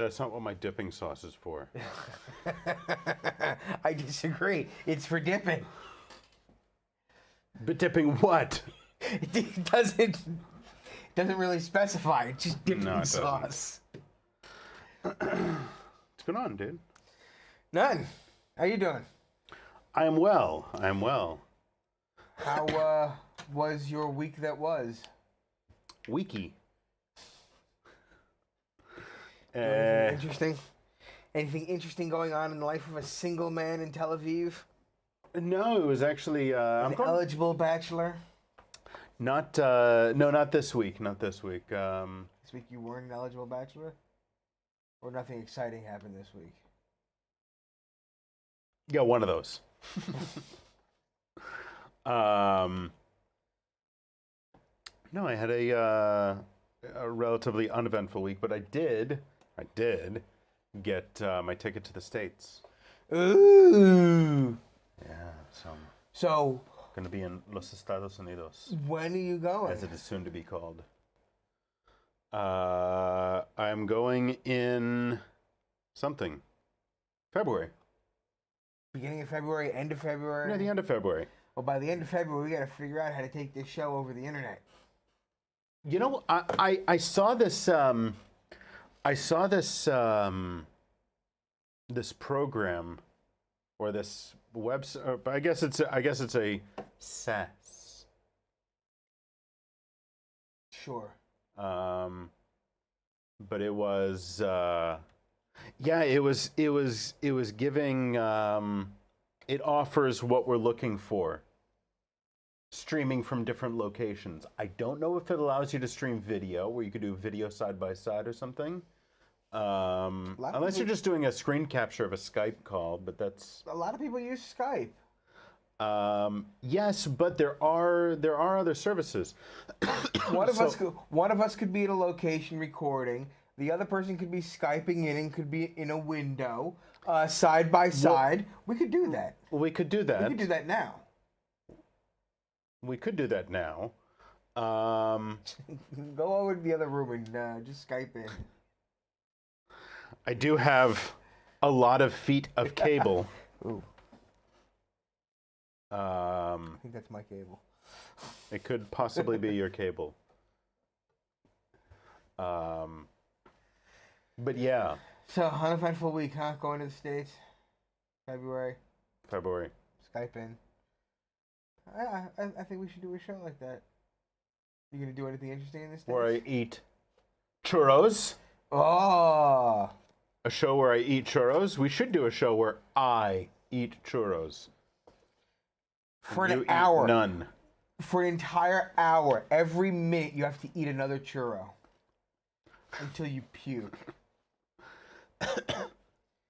That's not what my dipping sauce is for. I disagree. It's for dipping. But dipping what? It doesn't really specify. It's just dipping No, it doesn't. sauce. What's going on, dude? None. How you doing? I am well. I am well. How was your week that was? Weeky. Anything interesting? Anything interesting going on in the life of a single man in Tel Aviv? No, it was actually An eligible bachelor? Not not this week. Not this week. This week you weren't an eligible bachelor? Or nothing exciting happened this week? Yeah, one of those. No, I had a relatively uneventful week, but I did get my ticket to the States. Ooh. Yeah, so I'm So, going to be in Los Estados Unidos, when are you going? as it is soon to be called. I'm going in February. Beginning of February, end of February? Yeah, the end of February. Well, by the end of February, we got to figure out how to take this show over the internet. You know, I saw this this program or this website. I guess it's a SAS. Sure. But it was it was giving it offers what we're looking for. Streaming from different locations. I don't know if it allows you to stream video, where you could do video side by side or something. Unless you're just doing a screen capture of a Skype call, but that's A lot of people use Skype. yes, but there are other services. One of us could be at a location recording. The other person could be Skyping in and could be in a window, side by side. We could do that. We could do that. We could do that now. We could do that now. Go over to the other room and just Skype in. I do have a lot of feet of cable. Ooh. I think that's my cable. It could possibly be your cable. But yeah, So, uneventful week, huh? Going to the States. February. Skype in. I think we should do a show like that. You gonna do anything interesting in the States? where I eat churros. Oh. A show where I eat churros. We should do a show where I eat churros. For You an eat hour. none. For an entire hour, every minute you have to eat another churro. Until you puke.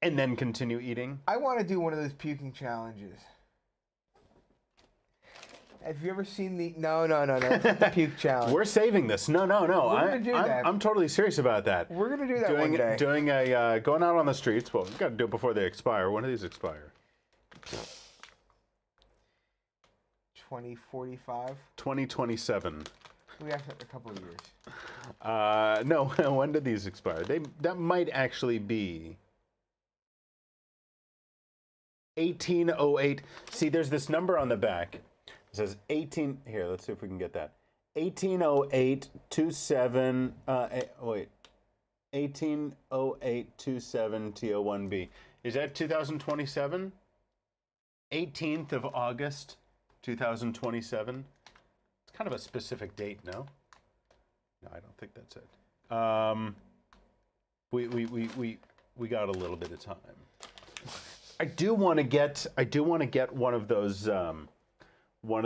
And then continue eating. I want to do one of those puking challenges. Have you ever seen the... No. The puke challenge. We're saving this. No. We're gonna do that. I'm totally serious about that. We're going to do that one day. Doing a going out on the streets. Well, we've got to do it before they expire. When do these expire? 2045. 2027. We have a couple of years. No, when did these expire? That might actually be 1808. See, there's this number on the back. It says 18. Here, let's see if we can get that. 1808 27. Wait. 1808 27 TO1B. Is that 2027? 18th of August, 2027. It's kind of a specific date, no? No, I don't think that's it. We got a little bit of time. I do want to get one of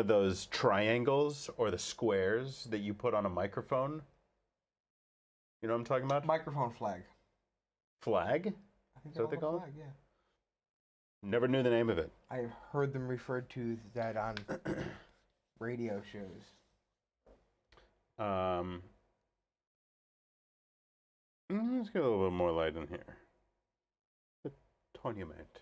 those triangles or the squares that you put on a microphone. You know what I'm talking about? Microphone flag. Flag? I think Is that what they call it? flag, yeah. Never knew the name of it. I've heard them referred to that on radio shows. Let's get a little bit more light in here. The tournament.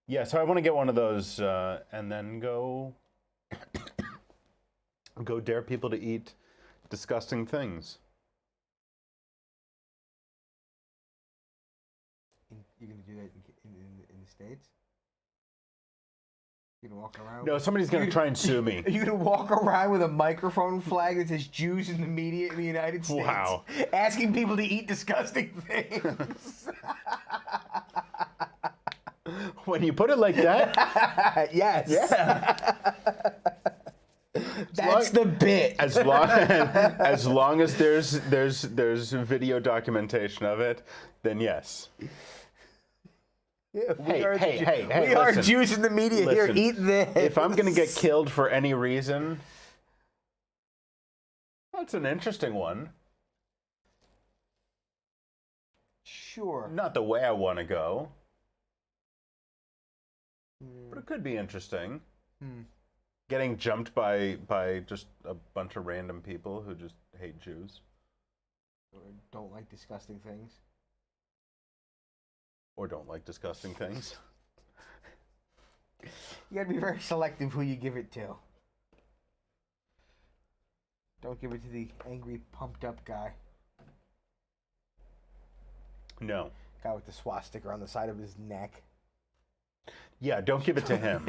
Yeah, so I want to get one of those and then go dare people to eat disgusting things. You gonna do that in the States? You gonna walk around? No, somebody's going to try and sue me. Are you gonna walk around with a microphone flag that says Jews in the media in the United States? Wow. Asking people to eat disgusting things. When you put it like that, Yes. yeah. That's the bit. As long as there's video documentation of it, then yes. Yeah, Hey, we are listen. Jews in the media. Listen, Here, eat this. If I'm going to get killed for any reason, that's an interesting one. Sure. Not the way I want to go, but it could be interesting. Getting jumped by just a bunch of random people who just hate Jews. Or don't like disgusting things. Or don't like disgusting things. You gotta be very selective who you give it to. Don't give it to the angry, pumped up guy. No. Guy with the swastika on the side of his neck. Yeah, don't give it to him.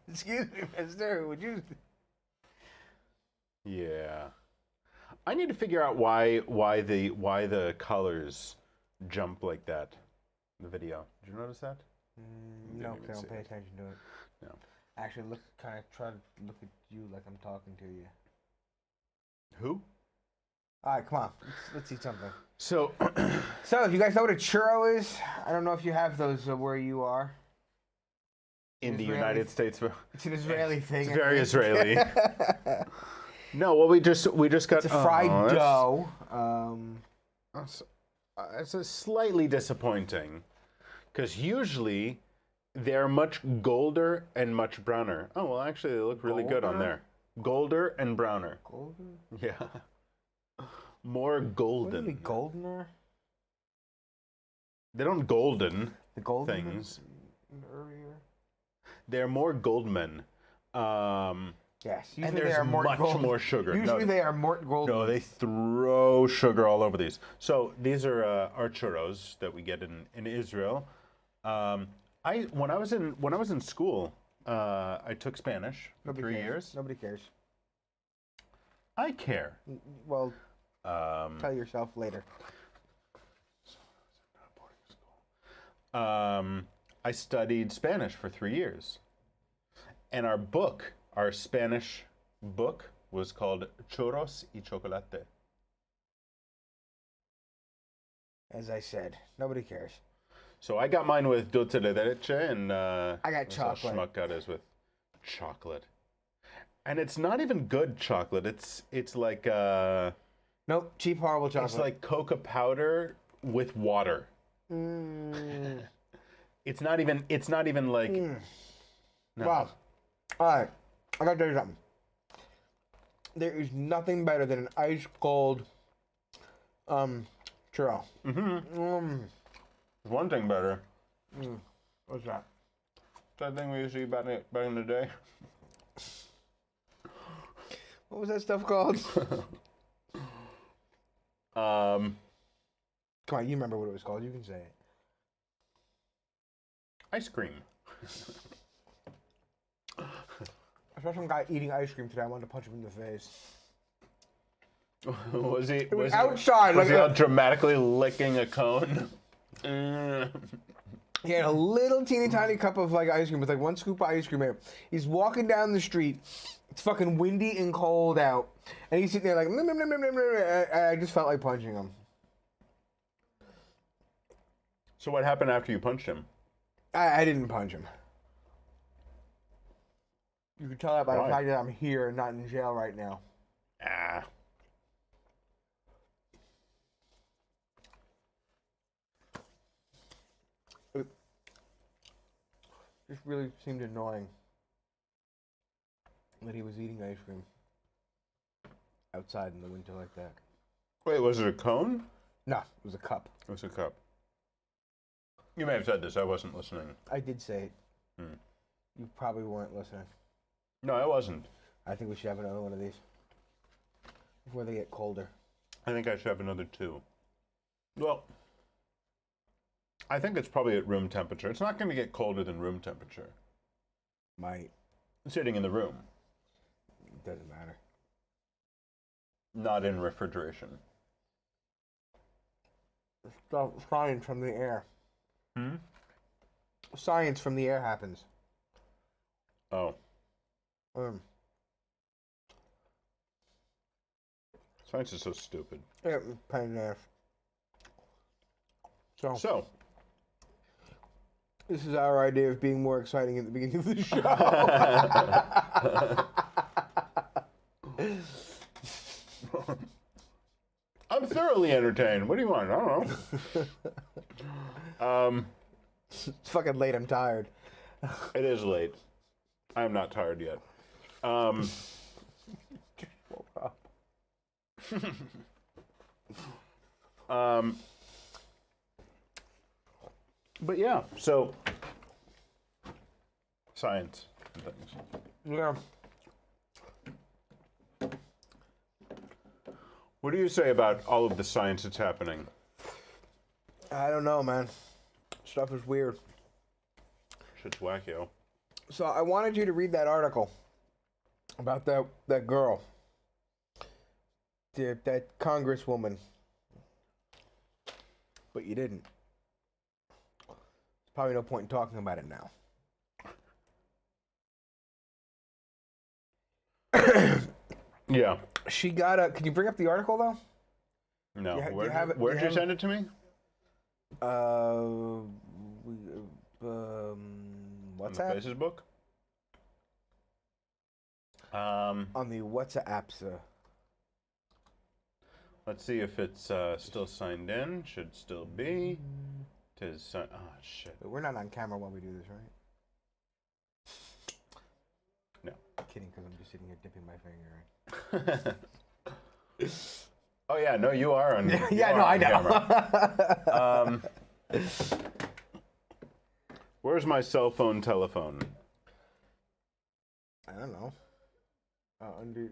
Excuse me, mister, would you... Yeah. I need to figure out why the colors jump like that in the video. Did you notice that? No, even I don't see pay it. attention to it. No. Actually, try to look at you like I'm talking to you. Who? All right, come on. Let's eat something. So, So, you guys know what a churro is? I don't know if you have those where you are. in the Israeli- United States, It's an Israeli thing. it's very Israeli. No, well, we just got It's a fried that's- dough. It's a slightly disappointing, because usually they're much golder and much browner. Oh well, actually, they look really good on Golder? there. Golder and browner. Golden? Yeah. More What golden. are the goldener? They don't golden The golden things. earlier? They're more goldmen. Yes. Usually And they there's are more much golden. more sugar. Usually they are more golden. No, they throw sugar all over these. So these are our churros that we get in Israel. When I was in school, I took Spanish for Nobody 3 cares. years. Nobody cares. I care. Well, tell yourself later. I studied Spanish for 3 years, and our Spanish book, was called Churros y Chocolate. As I said, nobody cares. So I got mine with dulce de leche, and I got that's how chocolate. Schmuck got his with chocolate, and it's not even good chocolate. It's like Nope, cheap, horrible chocolate. it's like cocoa powder with water. Mm. It's not even like. No. Wow. All right, I gotta tell you something. There is nothing better than an ice cold churro. There's one thing better. What's that? That thing we used to eat back in the day. What was that stuff called? Come on, you remember what it was called. You can say it. Ice cream. I saw some guy eating ice cream today. I wanted to punch him in the face. Was he? was outside, Was like he a- out dramatically licking a cone? He had a little teeny tiny cup of like ice cream with like one scoop of ice cream in it. He's walking down the street. It's fucking windy and cold out, and he's sitting there like. "Nom, nom, nom, nom, nom, nom," and I just felt like punching him. So what happened after you punched him? I didn't punch him. You can tell that by Why? the fact that I'm here and not in jail right now. Ah. It just really seemed annoying that he was eating ice cream outside in the winter like that. Wait, was it a cone? No, it was a cup. It was a cup. You may have said this. I wasn't listening. I did say it. You probably weren't listening. No, I wasn't. I think we should have another one of these before they get colder. I think I should have another 2. Well, I think it's probably at room temperature. It's not going to get colder than room temperature. Might. Sitting in the room. Doesn't matter. Not in refrigeration. So, science from the air. Science from the air happens. Oh. Science is so stupid. Yeah, pain in the ass. So. This is our idea of being more exciting at the beginning of the show. I'm thoroughly entertained. What do you want? I don't know. It's fucking late. I'm tired. It is late. I'm not tired yet. Woke up. But yeah, so science and things. Yeah. What do you say about all of the science that's happening? I don't know, man. Stuff is weird. Shit's wackio. So I wanted you to read that article about that girl, that congresswoman, but you didn't. There's probably no point in talking about it now. Yeah. She got a. Can you bring up the article though? No. Do you Where'd have it- where'd do you you send it to me? What's On that? the Facebook? On the WhatsApp. Let's see if it's still signed in. Should still be. Tis. Oh shit. We're not on camera while we do this, right? No. Kidding, because I'm just sitting here dipping my finger in. Oh yeah, no, you are on. Yeah, no, I know. Where's my cell phone telephone? I don't know. Under.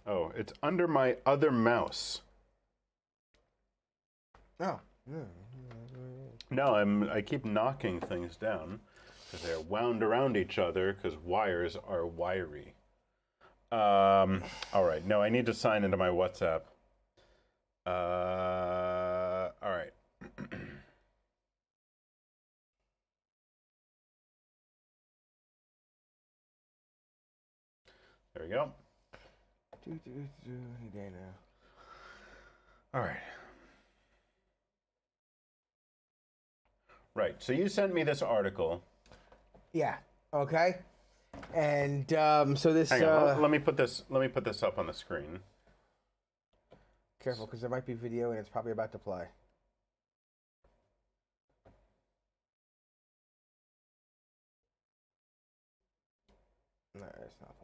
Oh, it's under my other mouse. Oh. Yeah. No, I keep knocking things down because they're wound around each other because wires are wiry. All right. No, I need to sign into my WhatsApp. All right. There we go. Any day now. All right. Right. So you sent me this article. Yeah. Okay. And so this. Hang on. Let me put this. Let me put this up on the screen. Careful, because there might be video, and it's probably about to play. No, it's not.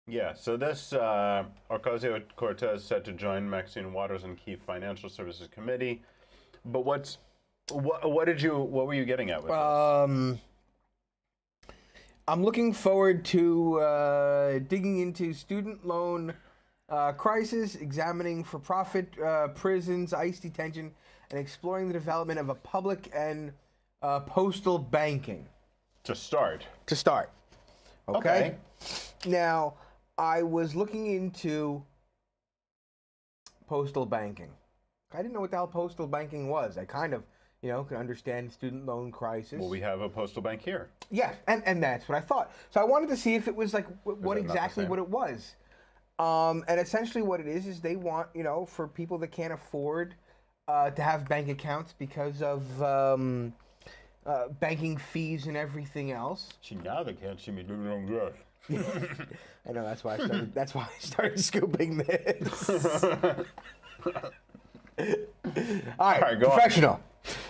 Yeah, so this Ocasio-Cortez set to join Maxine Waters on key financial services committee, but what were you getting at with this? I'm looking forward to digging into student loan crisis, examining for-profit prisons, ICE detention, and exploring the development of a public and postal banking. To start. Okay. Now, I was looking into postal banking. I didn't know what the hell postal banking was. I kind of, could understand student loan crisis. Well, we have a postal bank here. Yeah, and that's what I thought. So I wanted to see if it was like what it not the exactly same? what it was. And essentially what it is they want, for people that can't afford to have bank accounts because of banking fees and everything else. See, now they can't see me doing it on good. I know, that's why I started. That's why I started scooping this. All right, go on. professional.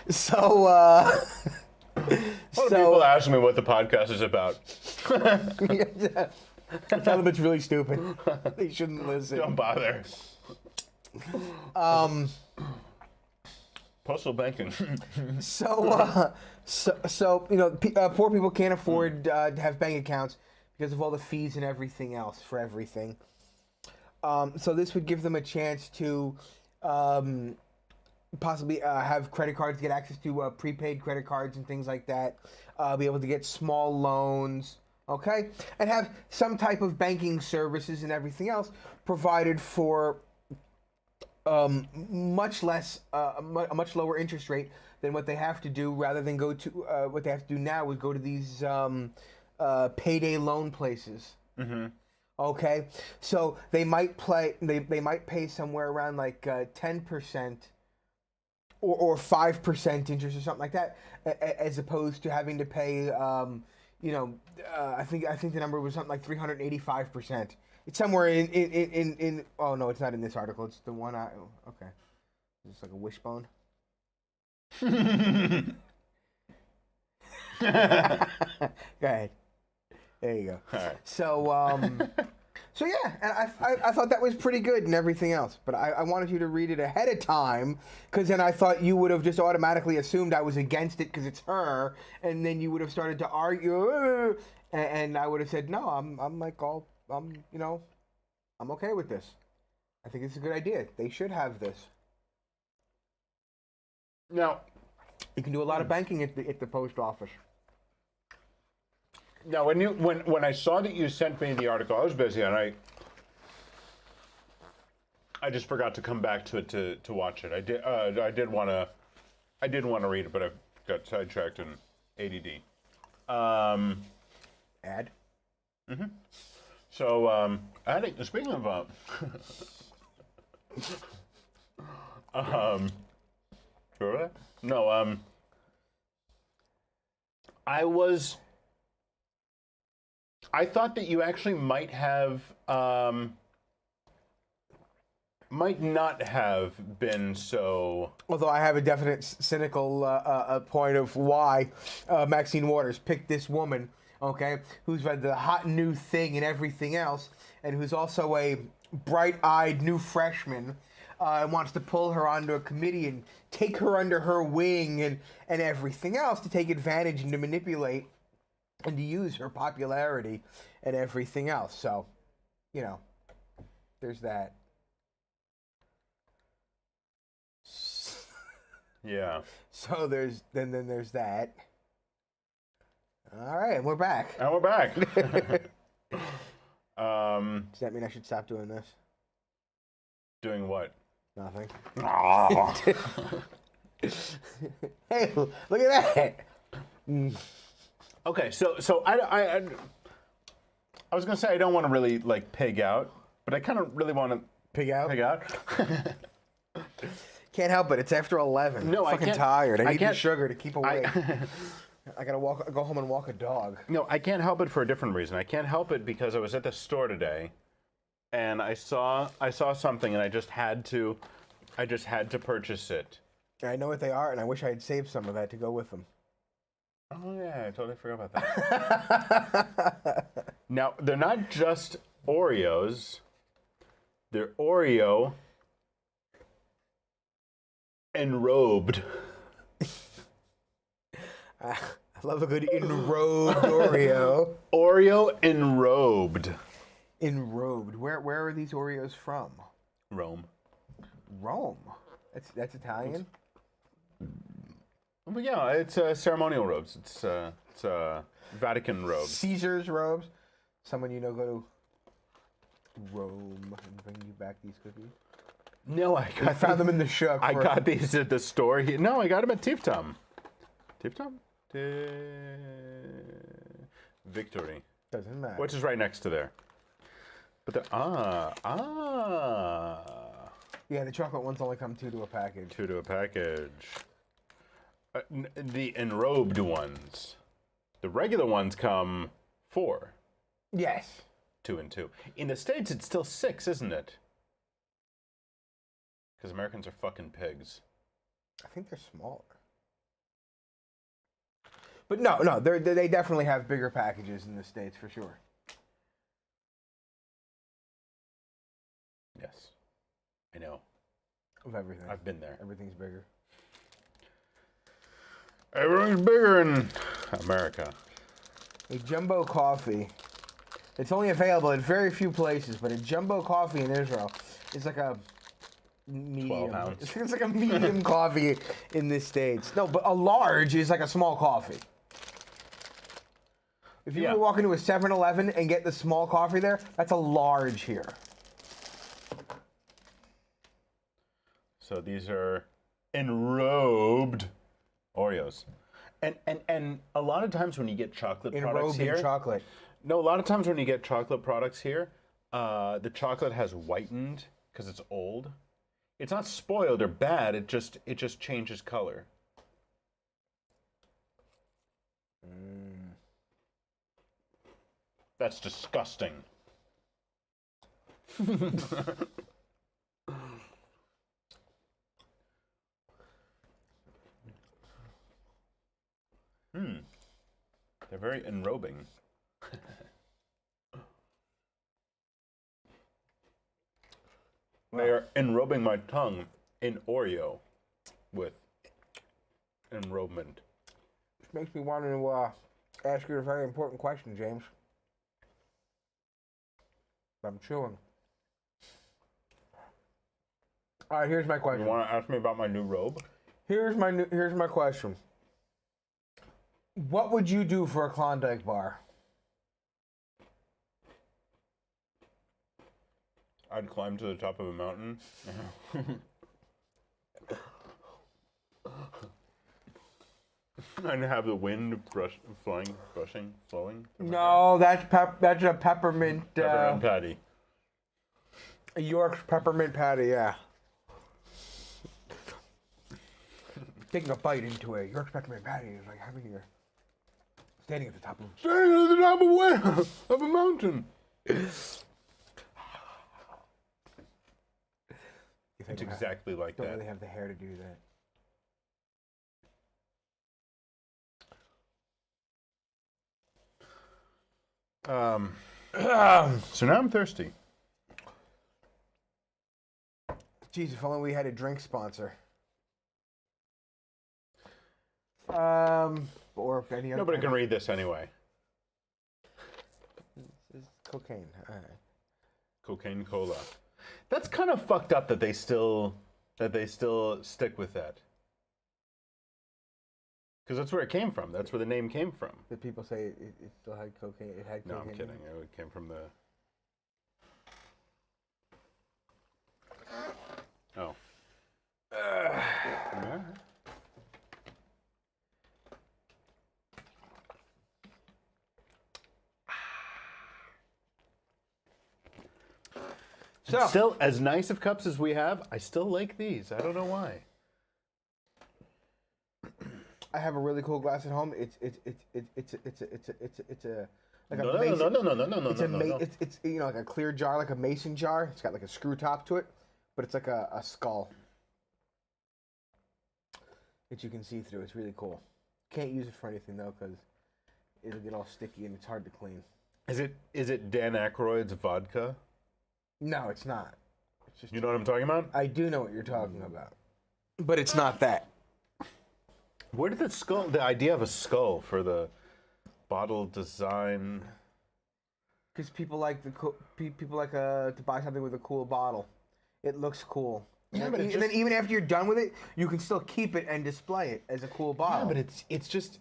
So, A lot of people ask me what the podcast is about. tell them it's really stupid. They shouldn't listen. Don't bother. Postal banking. So poor people can't afford to have bank accounts because of all the fees and everything else for everything. So this would give them a chance to possibly have credit cards, get access to prepaid credit cards and things like that, be able to get small loans, okay? And have some type of banking services and everything else provided for much less, a much lower interest rate than what they have to do, rather than go to, what they have to do now is go to these payday loan places. Mm-hmm. Okay, so they might pay somewhere around like 10% or 5% interest or something like that, as opposed to having to pay, I think the number was something like 385%. It's somewhere in oh no, it's not in this article. It's the one okay, it's like a wishbone. Go ahead. There you go. All right. So yeah, and I thought that was pretty good and everything else, but I wanted you to read it ahead of time, because then I thought you would have just automatically assumed I was against it because it's her, and then you would have started to argue, and I would have said no, I'm okay with this. I think it's a good idea. They should have this. Now, you can do a lot of banking at the post office. now when I saw that you sent me the article, I was busy and I just forgot to come back to it to watch it. I did want to read it, but I got sidetracked in ADD. Ad. Mm-hmm. So speaking of no, I thought that you actually might not have been so. Although I have a definite cynical point of why Maxine Waters picked this woman, okay, who's read the hot new thing and everything else, and who's also a bright-eyed new freshman, and wants to pull her onto a committee and take her under her wing and everything else to take advantage and to manipulate and to use her popularity and everything else. So, there's that. Yeah. So there's that. All right, we're back. And we're back. Does that mean I should stop doing this? Doing what? Nothing. Oh. Hey, look at that. Okay, so I was gonna say I don't want to really like pig out, but I kind of really want to Pig out? pig out. Can't help it. It's after 11. No, I'm I fucking can't- tired. I I need the can't- sugar to keep awake. I gotta go home and walk a dog. No, I can't help it for a different reason. I can't help it because I was at the store today, and I saw something, and I just had to purchase it. I know what they are, and I wish I had saved some of that to go with them. Oh yeah, I totally forgot about that. Now they're not just Oreos; they're Oreo enrobed. I love a good enrobed Oreo. Oreo enrobed. Enrobed. Where are these Oreos from? Rome. Rome. That's Italian. But yeah, it's ceremonial robes. It's Vatican robes. Caesar's robes. Someone you know go to Rome and bring you back these cookies. No, I found them in the shuck. I got these at the store. No, I got them at Tiftum. Tiftum? Victory. Doesn't matter. Which is right next to there. But the Yeah, the chocolate ones only come two to a package. two to a package. The enrobed ones. The regular ones come 4. Yes. 2 and 2. In the States, it's still 6, isn't it? Because Americans are fucking pigs. I think they're smaller. But no, they definitely have bigger packages in the States for sure. Yes. I know. Of everything. I've been there. Everything's bigger. Everything's bigger in America. A jumbo coffee. It's only available at very few places, but a jumbo coffee in Israel is like a medium. 12 ounce. It's like a medium coffee in this States. No, but a large is like a small coffee. If you were to walk into a 7-Eleven and get the small coffee there, that's a large here. So these are enrobed Oreos. And a lot of times when you get chocolate products Enrobed here, in chocolate. no, a lot of times when you get chocolate products here, the chocolate has whitened because it's old. It's not spoiled or bad. It just changes color. That's disgusting. They're very enrobing. They are enrobing my tongue in Oreo with enrobement. Which makes me want to ask you a very important question, James. I'm chewing. All right, here's my You question. want to ask me about my new robe? Here's my question. What would you do for a Klondike bar? I'd climb to the top of a mountain. And have the wind flowing. No, that's a peppermint. Peppermint patty. A York's peppermint patty, yeah. Taking a bite into a York's peppermint patty is like having your standing at the top of. Standing at the top of where? Of a mountain. It's exactly like Don't that. really have the hair to do that. So now I'm thirsty. Jeez, if only we had a drink sponsor. Or any other. Nobody can read this anyway. This is cocaine. All right. Cocaine cola. That's kind of fucked up that they still stick with that. Because that's where it came from. That's where the name came from. Did people say it still had cocaine? It had No, cocaine. I'm kidding. It came from the. Oh. Yeah. So, Still, as nice of cups as we have, I still like these. I don't know why. I have a really cool glass at home. It's a like No, a mason. no. It's you know, like a clear jar, like a mason jar. It's got like a screw top to it, but it's like a skull that you can see through. It's really cool. Can't use it for anything though, because it'll get all sticky and it's hard to clean. Is it Dan Aykroyd's vodka? No, it's not. It's just You know what I'm talking about? I do know what you're talking about, but it's not that. Where did the idea of a skull for the bottle design? Because people like to buy something with a cool bottle. It looks cool. Yeah, and, but then, and then even after you're done with it, you can still keep it and display it as a cool bottle. Yeah, but it's just.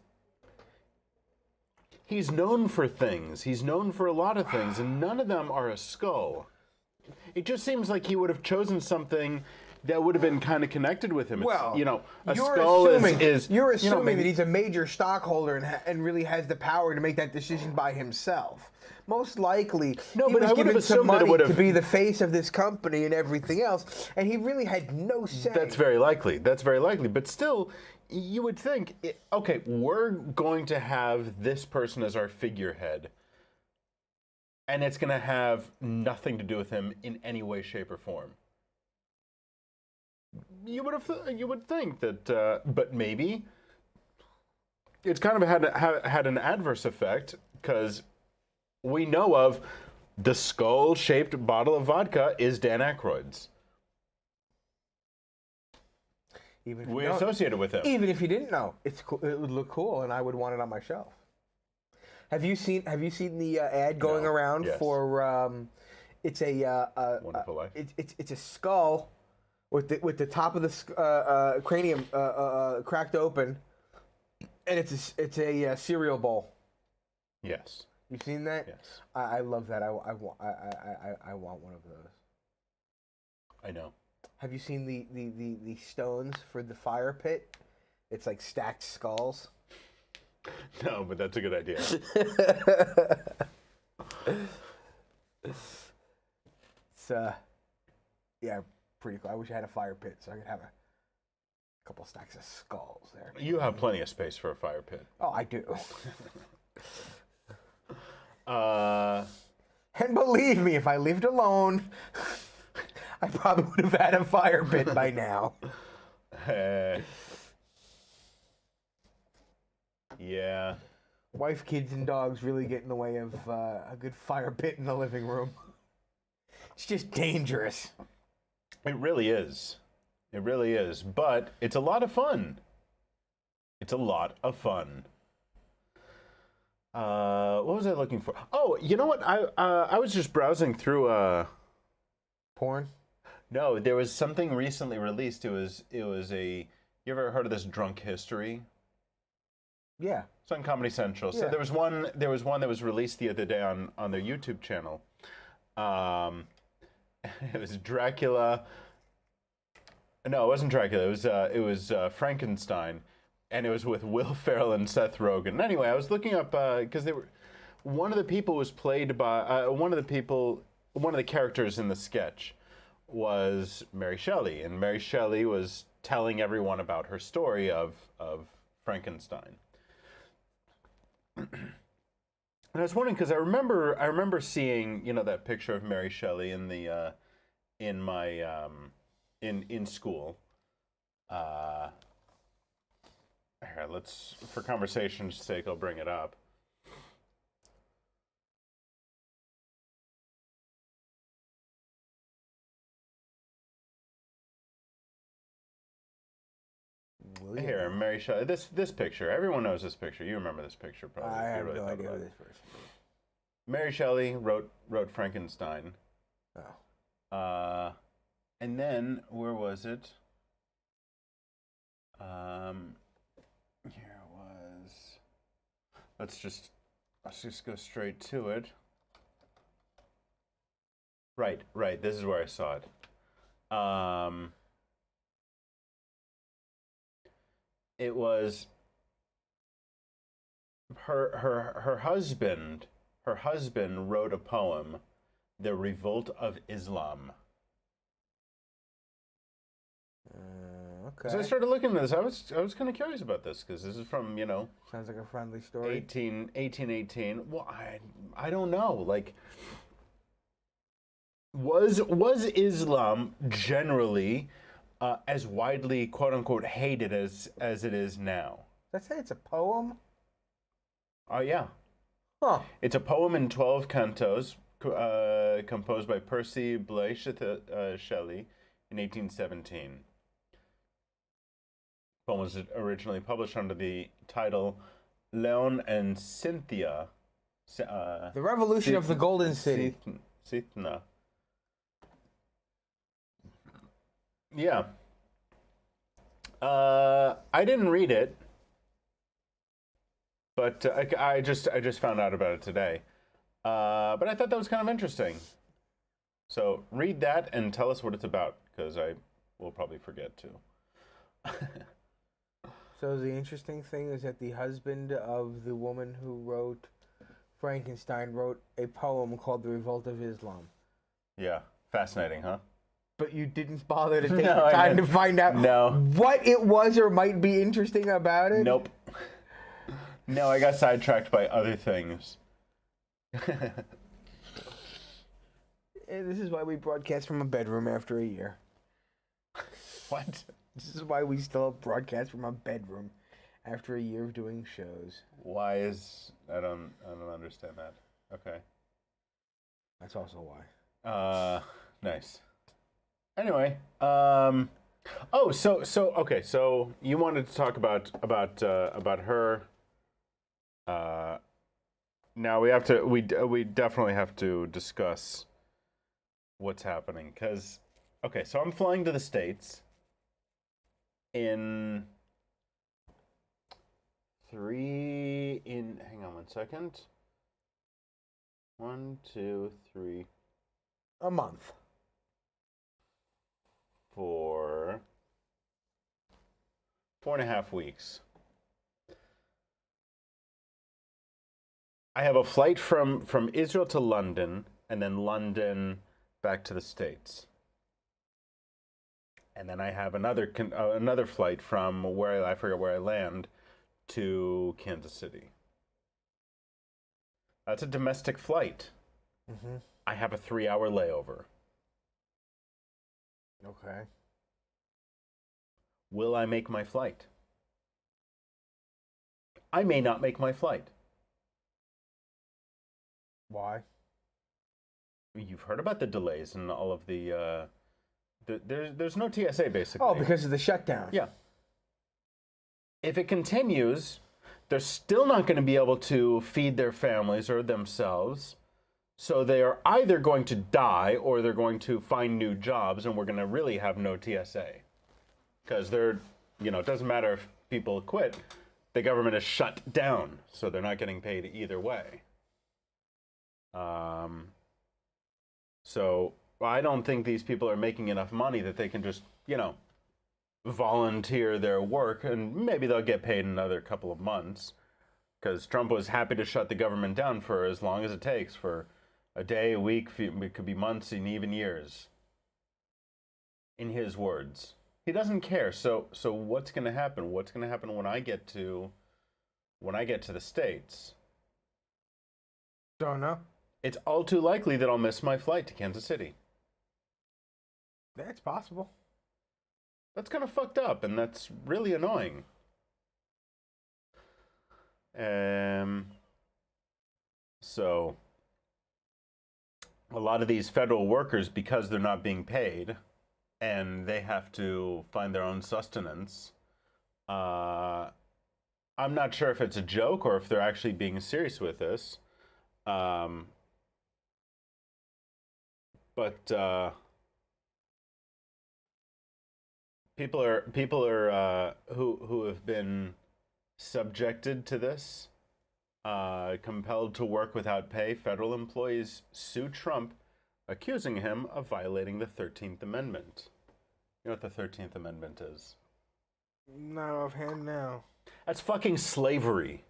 He's known for things. He's known for a lot of things, and none of them are a skull. It just seems like he would have chosen something that would have been kind of connected with him. Well, It's, a you're skull assuming, is you're you know, assuming maybe- that he's a major stockholder and really has the power to make that decision by himself. Most likely, No, he but was I would have given some assumed that it money would to have- be the face of this company and everything else, and he really had no say. That's very likely. But still, you would think, okay, we're going to have this person as our figurehead, and it's going to have nothing to do with him in any way, shape, or form. You would think that, but maybe it's kind of had an adverse effect because we know of the skull-shaped bottle of vodka is Dan Aykroyd's. Even if you We don't- associated with him. Even if you didn't know, it's cool. It would look cool, and I would want it on my shelf. Have you seen the ad going No. around Yes. for? It's a Wonderful Life. It's a skull with the top of the cranium cracked open, and it's a cereal bowl. Yes. You've seen that? Yes. I love that. I want one of those. I know. Have you seen the stones for the fire pit? It's like stacked skulls. No, but that's a good idea. It's yeah, pretty cool. I wish I had a fire pit so I could have a couple stacks of skulls there. You have plenty of space for a fire pit. Oh, I do. And believe me, if I lived alone, I probably would have had a fire pit by now. Yeah. Wife, kids, and dogs really get in the way of a good fire pit in the living room. It's just dangerous. It really is. It really is. But it's a lot of fun. It's a lot of fun. What was I looking for? Oh, you know what? I was just browsing through Porn? No, there was something recently released. It was a. You ever heard of this Drunk History? Yeah. It's on Comedy Central. So Yeah. there was one that was released the other day on their YouTube channel. It was Dracula. No, it wasn't Dracula. It was Frankenstein, and it was with Will Ferrell and Seth Rogen. Anyway, I was looking up because they were one of the people was played by one of the characters in the sketch was Mary Shelley, and Mary Shelley was telling everyone about her story of Frankenstein. And I was wondering because I remember seeing that picture of Mary Shelley in the in my in school. Here, for conversation's sake, I'll bring it up. Here, Mary Shelley. This picture. Everyone knows this picture. You remember this picture, probably. I have really no thought idea about who it. this person is. Mary Shelley wrote Frankenstein. Oh. And then where was it? Here it was. Let's just go straight to it. Right. This is where I saw it. It was her husband. Her husband wrote a poem, "The Revolt of Islam." Okay. So I started looking at this. I was kind of curious about this because this is from Sounds like a friendly story. 1818. Well, I don't know. Like, was Islam generally as widely quote unquote hated as it is now? Did I say it's a poem? Oh yeah. Huh. It's a poem in 12 cantos, composed by Percy Bysshe Shelley in 1817. The poem was originally published under the title Leon and Cynthia. The Revolution of the Golden City. Sithna. Yeah. I didn't read it, but I just found out about it today. But I thought that was kind of interesting. So read that and tell us what it's about, because I will probably forget to. So the interesting thing is that the husband of the woman who wrote Frankenstein wrote a poem called The Revolt of Islam. Yeah, fascinating, huh? But you didn't bother to take No, the I time to didn't. find out what it was or might be interesting about it? Nope. No, I got sidetracked by other things. And this is why we broadcast from a bedroom after a year. What? This is why we still broadcast from a bedroom after a year of doing shows. Why is I don't understand that. Okay. That's also why. Nice. Anyway, oh, so okay, so you wanted to talk about her. Now we definitely have to discuss what's happening, because Okay, so I'm flying to the States in hang on 1 second. 1, 2, 3, A month. 4, 4.5 weeks. I have a flight from Israel to London, and then London back to the States. And then I have another flight from where I forget where I land to Kansas City. That's a domestic flight. Mm-hmm. I have a 3-hour layover. Okay. Will I make my flight? I may not make my flight. Why? You've heard about the delays and all of there's no TSA basically. Oh, because of the shutdown. Yeah. If it continues, they're still not going to be able to feed their families or themselves. So they are either going to die or they're going to find new jobs, and we're going to really have no TSA. Because it doesn't matter if people quit, the government is shut down, so they're not getting paid either way. So I don't think these people are making enough money that they can just, volunteer their work, and maybe they'll get paid another couple of months, because Trump was happy to shut the government down for as long as it takes, for a day, a week, it could be months and even years. In his words, he doesn't care. So what's going to happen? What's going to happen when I get to the States? Don't know. It's all too likely that I'll miss my flight to Kansas City. That's possible. That's kind of fucked up, and that's really annoying. So a lot of these federal workers, because they're not being paid and they have to find their own sustenance, I'm not sure if it's a joke or if they're actually being serious with this. But people are who have been subjected to this, compelled to work without pay. Federal employees sue Trump, accusing him of violating the 13th Amendment. You know what the 13th Amendment is? Not offhand now. That's fucking slavery.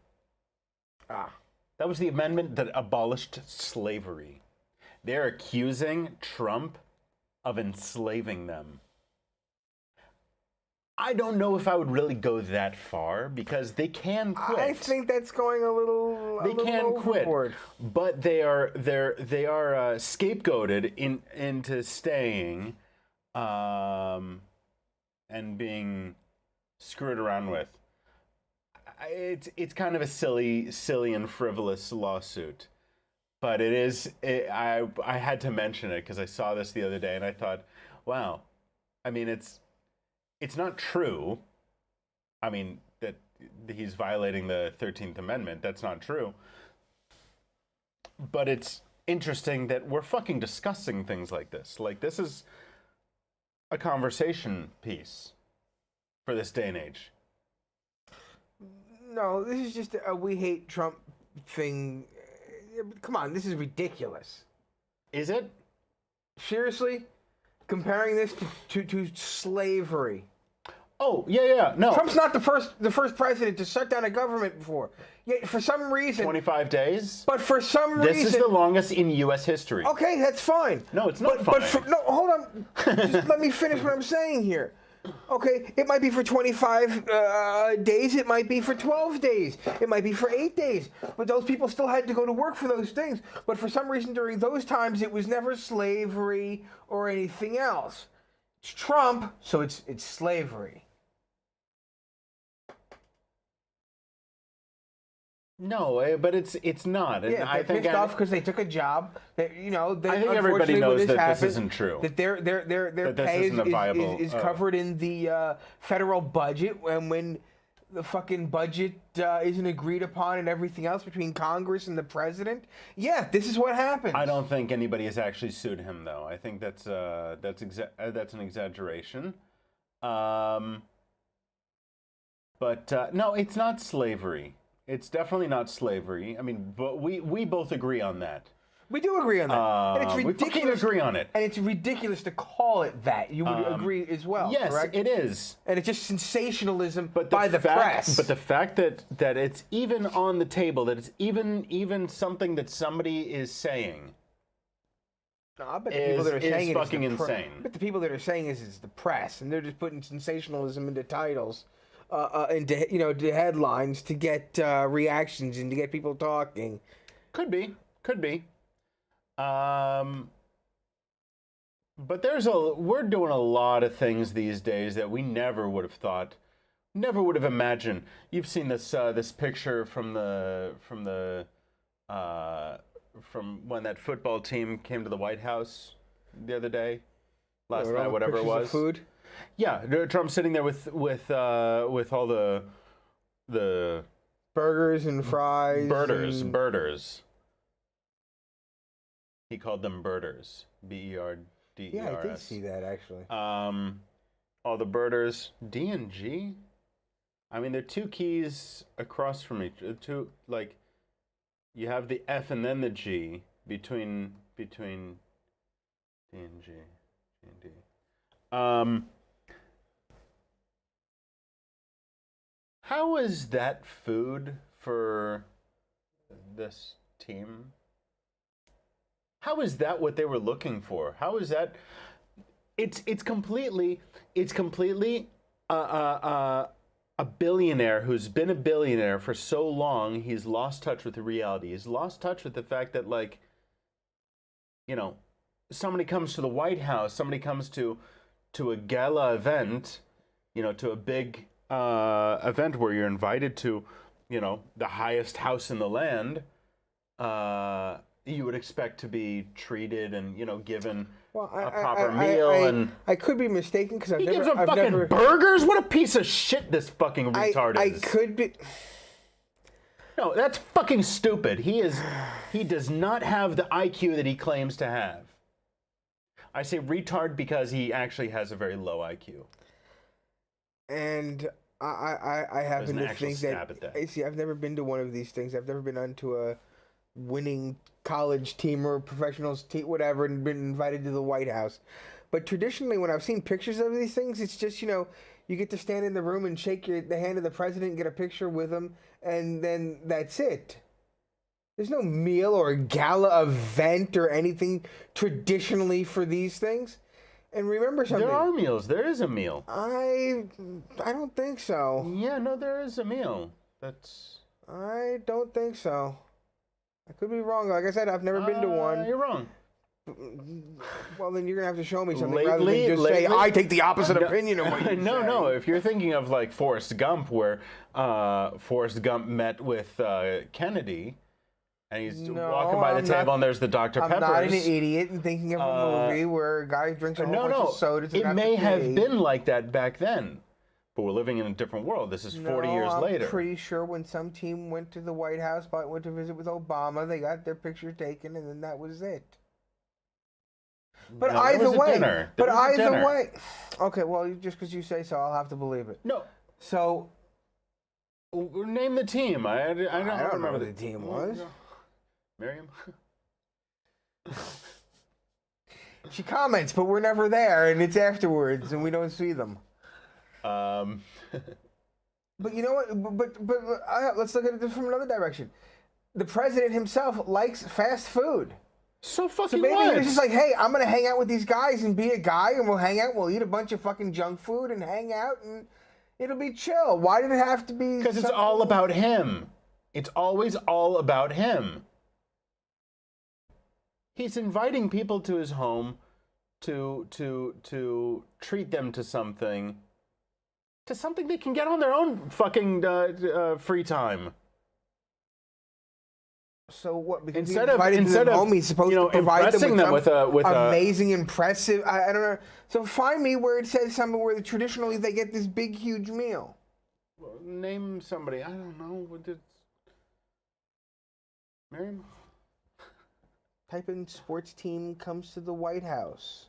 Ah. That was the amendment that abolished slavery. They're accusing Trump of enslaving them. I don't know if I would really go that far, because they can quit. I think that's going a little. They can overboard. quit, but they are scapegoated into staying, and being screwed around with. It's kind of a silly and frivolous lawsuit, but it is. I had to mention it because I saw this the other day and I thought, wow, I mean it's not true. I mean that he's violating the 13th Amendment. That's not true. But it's interesting that we're fucking discussing things like this. Like, this is a conversation piece for this day and age. No, this is just a we hate Trump thing. Come on, this is ridiculous. Is it? Seriously? Comparing this to slavery. Oh, yeah, no. Trump's not the first president to shut down a government before. Yet for some reason 25 days? But for some reason This is the longest in US history. Okay, that's fine. No, it's not fine. No, hold on. Just let me finish what I'm saying here. Okay, it might be for 25 days, it might be for 12 days, it might be for 8 days, but those people still had to go to work for those things. But for some reason during those times, it was never slavery or anything else. It's Trump, so it's slavery. No, but it's not. And Yeah, I they're think pissed off because they took a job. That I think everybody knows that this isn't true. That their That this pay isn't a viable, is covered in the federal budget, and when the fucking budget isn't agreed upon and everything else between Congress and the president. Yeah, this is what happens. I don't think anybody has actually sued him, though. I think that's an exaggeration. But no, it's not slavery. It's definitely not slavery. I mean, but we both agree on that. We do agree on that. And it's ridiculous. We fucking agree on it. And it's ridiculous to call it that. You would agree as well, yes, correct? it is. And it's just sensationalism By the press. But the fact that it's even on the table, that it's even something that somebody is saying, I bet the people that are saying is fucking insane. But the people that are saying it's the press, and they're just putting sensationalism into titles, into headlines to get reactions and to get people talking. Could be. But we're doing a lot of things these days that we never would have thought, never would have imagined. You've seen this picture from when that football team came to the White House the other day, last night, whatever it was. Of food. Yeah, Trump sitting there with all the burgers and fries. Birders. He called them birders. Berders. Yeah, I did see that actually. All the birders. D and G? I mean, they're two keys across from each other. You have the F and then the G between D and G. G and D. How is that food for this team? How is that what they were looking for? How is that? It's completely a billionaire who's been a billionaire for so long. He's lost touch with the reality. He's lost touch with the fact that, somebody comes to the White House, somebody comes to a gala event, to a big event where you're invited to, the highest house in the land. You would expect to be treated and given a proper meal. And I could be mistaken because he gives them fucking burgers. What a piece of shit this fucking retard is. I could be. No, that's fucking stupid. He does not have the IQ that he claims to have. I say retard because he actually has a very low IQ. And I happen to think that. See, I've never been to one of these things. I've never been onto a winning college team or professionals team, whatever, and been invited to the White House. But traditionally, when I've seen pictures of these things, it's just, you get to stand in the room and shake the hand of the president and get a picture with him, and then that's it. There's no meal or gala event or anything traditionally for these things. And remember something. There are meals. There is a meal. I don't think so. Yeah, no, there is a meal. I don't think so. I could be wrong. Like I said, I've never been to one. You're wrong. Well, then you're going to have to show me something rather than just say, I take the opposite opinion of what you say. No. If you're thinking of Forrest Gump, where Forrest Gump met with Kennedy, and he's walking by the table and there's the Dr. Peppers. I'm not an idiot and thinking of a movie where a guy drinks a whole bunch of sodas. It may have been like that back then. But we're living in a different world. This is 40 years later. I'm pretty sure when some team went to the White House, went to visit with Obama, they got their picture taken, and then that was it. But no, either way, way, okay. Well, just because you say so, I'll have to believe it. No. So, name the team. I don't remember what the team was. Miriam. She comments, but we're never there, and it's afterwards, and we don't see them. But you know what? But let's look at it from another direction. The president himself likes fast food. So fucking So maybe what? he was just like, hey, I'm going to hang out with these guys and be a guy, and we'll hang out, we'll eat a bunch of fucking junk food and hang out, and it'll be chill. Why did it have to be... Because it's all about him. It's always all about him. He's inviting people to his home to treat them to something they can get on their own fucking free time. So what? Because instead of home, he's supposed to provide them with amazing, a impressive. I don't know. So find me where it says something where traditionally they get this big, huge meal. Well, name somebody. I don't know. What did Miriam? Type in sports team comes to the White House.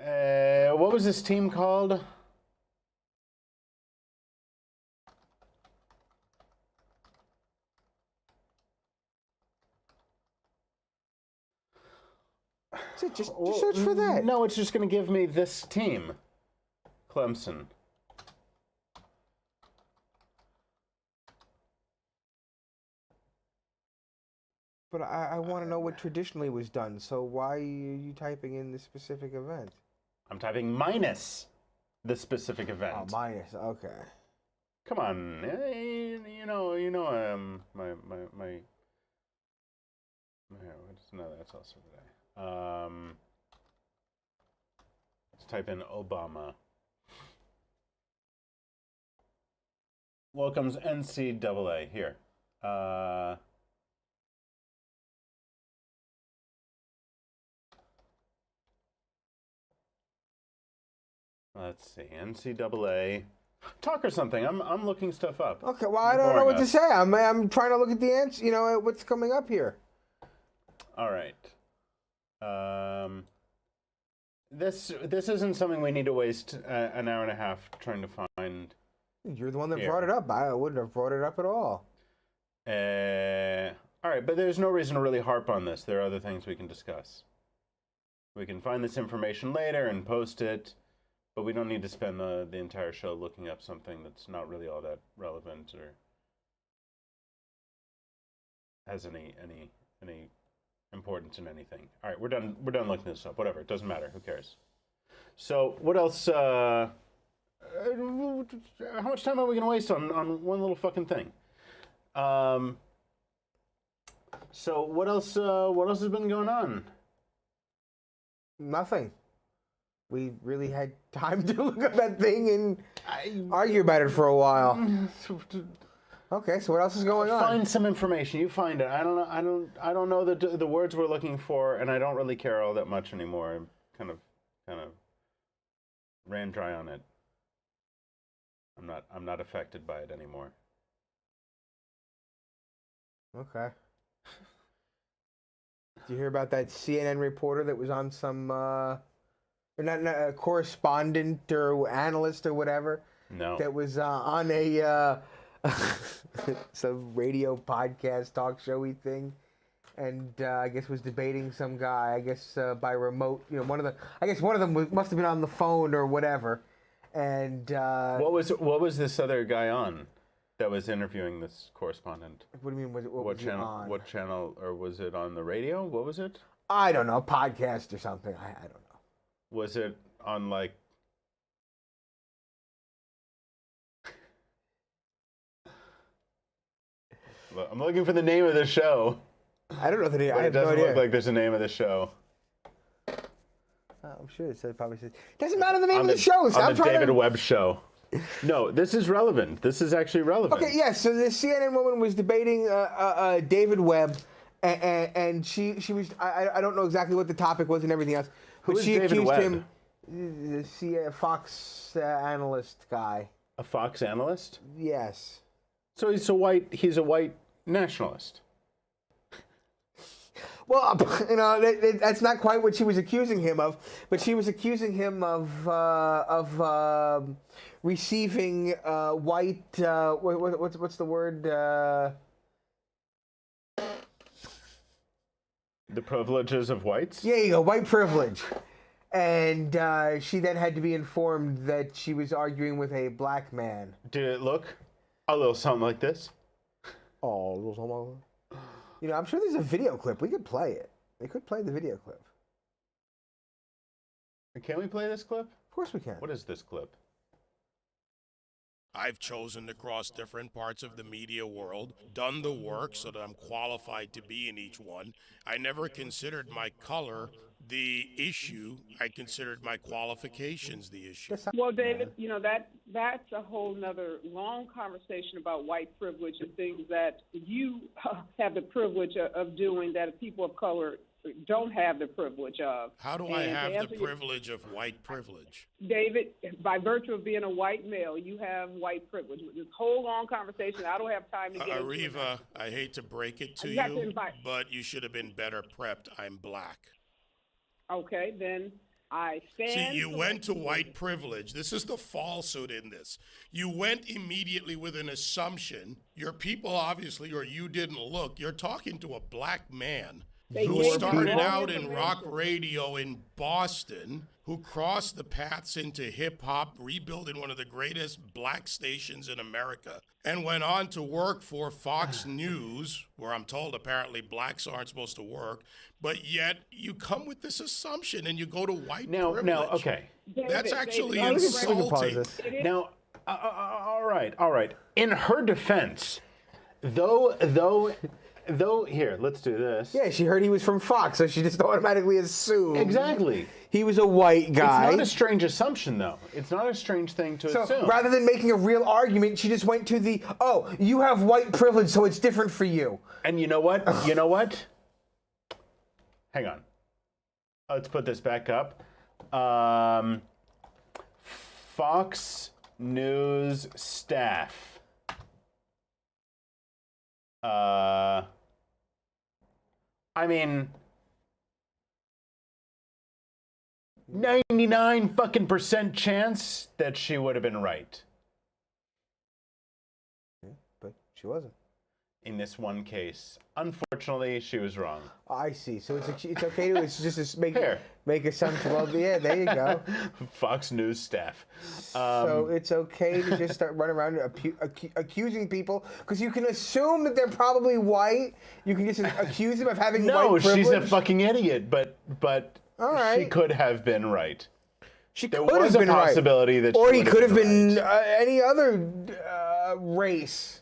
What was this team called? So just search for that. No, it's just going to give me this team. Clemson. But I want to know what traditionally was done. So why are you typing in this specific event? I'm typing minus the specific event. Oh, minus. Okay. Come on, you know, my. No, that's also today. Let's type in Obama. Welcomes NCAA here. Let's see, NCAA. Talk or something. I'm looking stuff up. Okay. Well, I don't know what to say. I'm trying to look at the answer. You know what's coming up here. All right. This isn't something we need to waste an hour and a half trying to find. You're the one that brought it up. I wouldn't have brought it up at all. All right, but there's no reason to really harp on this. There are other things we can discuss. We can find this information later and post it, but we don't need to spend the entire show looking up something that's not really all that relevant or has any importance in anything. All right, we're done looking this up. Whatever, it doesn't matter. Who cares? So what else? How much time are we going to waste on one little fucking thing? So what else? What else has been going on? Nothing. We really had time to look up that thing and argue about it for a while. Okay, so what else is going on? Find some information. You find it. I don't know the words we're looking for, and I don't really care all that much anymore. I kind of ran dry on it. I'm not affected by it anymore. Okay. Did you hear about that CNN reporter that was on some, or not a correspondent or analyst or whatever? No. That was on a some radio podcast talk showy thing, and I guess was debating some guy. I guess by remote. You know, one of them must have been on the phone or whatever. And what was this other guy on that was interviewing this correspondent? What do you mean? What channel? On? What channel? Or was it on the radio? What was it? I don't know, podcast or something. I don't know. Was it on like? I'm looking for the name of the show. I don't know the name. I have no idea. It doesn't look like there's a name of the show. I'm sure it probably says. Doesn't matter the name of the show. On the David Webb show. No, this is relevant. This is actually relevant. Okay, yes. So the CNN woman was debating David Webb, and she was. I don't know exactly what the topic was and everything else, but Who is she David accused Webb? him, the Fox analyst guy. A Fox analyst? Yes. So he's a white nationalist. Well, you know, that's not quite what she was accusing him of, but she was accusing him of receiving white. What's the word? The privileges of whites? Yeah, you go, white privilege. And she then had to be informed that she was arguing with a black man. Did it look a little something like this? Oh, a little something like that. You know, I'm sure there's a video clip. We could play it. They could play the video clip. Can we play this clip? Of course we can. What is this clip? I've chosen to cross different parts of the media world, done the work so that I'm qualified to be in each one. I never considered my color the issue. I considered my qualifications the issue. Well, David, you know, that's a whole nother long conversation about white privilege and things that you have the privilege of doing that people of color don't have the privilege of. How do I And to have answer the your- privilege of white privilege? David, by virtue of being a white male, you have white privilege. This whole long conversation, I don't have time to get into it. Ariva, I hate to break it to You have to you, invite- but you should have been better prepped. I'm black. Okay, then I stand. See, you went to white privilege. This is the falsehood in this. You went immediately with an assumption. Your people, obviously, or you didn't look. You're talking to a black man They who gave started you wrong out in rock information. radio in Boston, who crossed the paths into hip hop, rebuilding one of the greatest black stations in America, and went on to work for Fox News, where I'm told apparently blacks aren't supposed to work, but yet you come with this assumption and you go to white privilege. Now, okay. That's David, actually David, we can pause insulting. this. Now, all right. In her defense, though, here, let's do this. Yeah, she heard he was from Fox, so she just automatically assumed. Exactly. He was a white guy. It's not a strange assumption, though. It's not a strange thing to So assume. rather than making a real argument, she just went to the, oh, you have white privilege, so it's different for you. And you know what? You know what? Hang on. Let's put this back up. Fox News staff. I mean, 99 fucking % chance that she would have been right But she wasn't. in this one case. Unfortunately, she was wrong. I see. So it's okay to make Here. make assumption. Well, yeah, there you go. Fox News staff. So it's okay to just start running around accusing people because you can assume that they're probably white. You can just accuse them of having No, white privilege. she's a fucking idiot, but All she right. could have been right. She There could was have a been right. possibility that Or she he would could have been been any other race,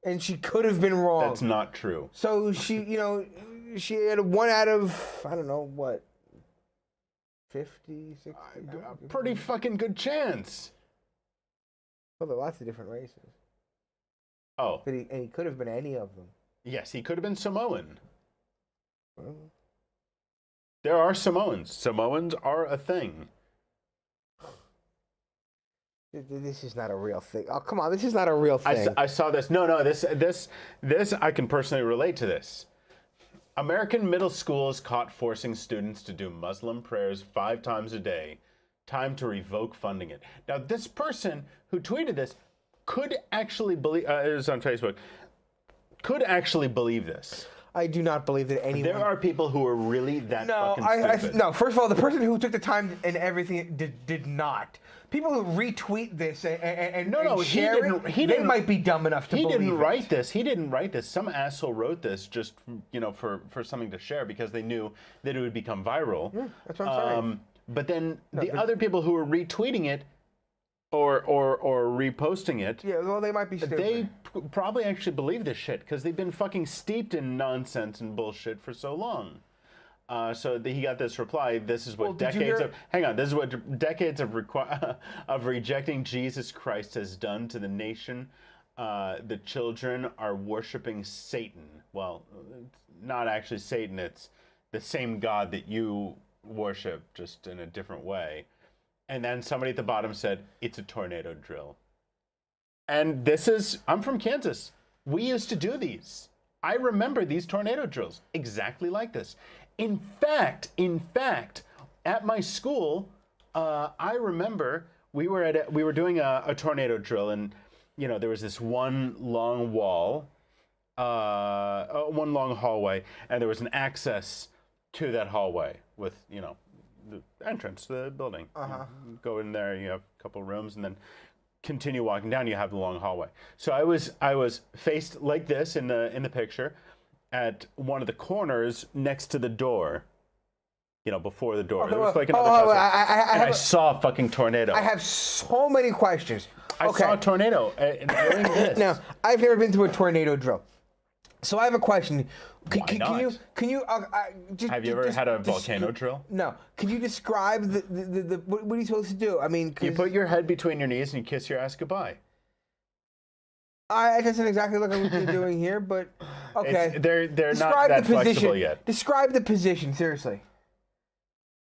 and she could have been wrong. That's not true. So she had a 1 out of, I don't know, what, 50, 60? Pretty fucking good chance. Well, there are lots of different races. Oh, And he could have been any of them. yes, he could have been Samoan. Well, There are Samoans. Samoans are a thing. this is not a real thing. Oh, come on, this is not a real thing. I saw this. No, this I can personally relate to this. American middle schools caught forcing students to do Muslim prayers 5 times a day. Time to revoke funding it. Now, this person who tweeted this could actually believe. It was on Facebook. Could actually believe this. I do not believe that anyone. There are people who are really that No, fucking stupid. no. First of all, the person who took the time and everything did not. People who retweet this and No, he share didn't- it, he they didn't- might be dumb enough to He believe didn't it. write this. He didn't write this. Some asshole wrote this just, for something to share because they knew that it would become viral. That's what I'm saying. But then other people who were retweeting it or reposting it, Yeah, well, they might be stupid. they probably actually believe this shit because they've been fucking steeped in nonsense and bullshit for so long. So he got this reply. This is what Well, did you decades hear- of hang on. This is what decades of of rejecting Jesus Christ has done to the nation. The children are worshiping Satan. Well, it's not actually Satan. It's the same God that you worship, just in a different way. And then somebody at the bottom said, "It's a tornado drill." And I'm from Kansas. We used to do these. I remember these tornado drills exactly like this. In fact, at my school, I remember we were doing a tornado drill, and there was this one long wall, one long hallway, and there was an access to that hallway with the entrance to the building. You go in there, you have a couple rooms, and then continue walking down, you have the long hallway. So I was faced like this in the picture at one of the corners next to the door. Before the door. There was like another crosswalk. I saw a fucking tornado. I have so many questions. I saw a tornado during this. Now, I've never been to a tornado drill. So I have a question. Why not? Can you just, Have you ever had a volcano drill? No. Can you describe the what are you supposed to do? I mean, You put your head between your knees and you kiss your ass goodbye. It doesn't exactly look like what you're doing here, but Okay. They're not Describe that the position. flexible yet. Describe the position, seriously.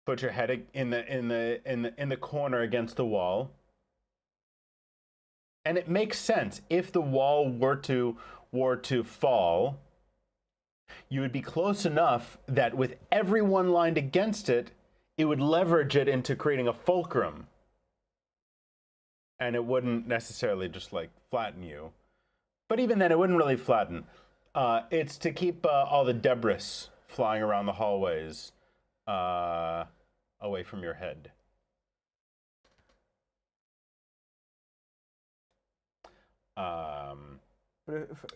Put your head in the corner against the wall. And it makes sense. If the wall were to fall, you would be close enough that with everyone lined against it, it would leverage it into creating a fulcrum. And it wouldn't necessarily just like flatten you. But even then, it wouldn't really flatten. It's to keep all the debris flying around the hallways away from your head.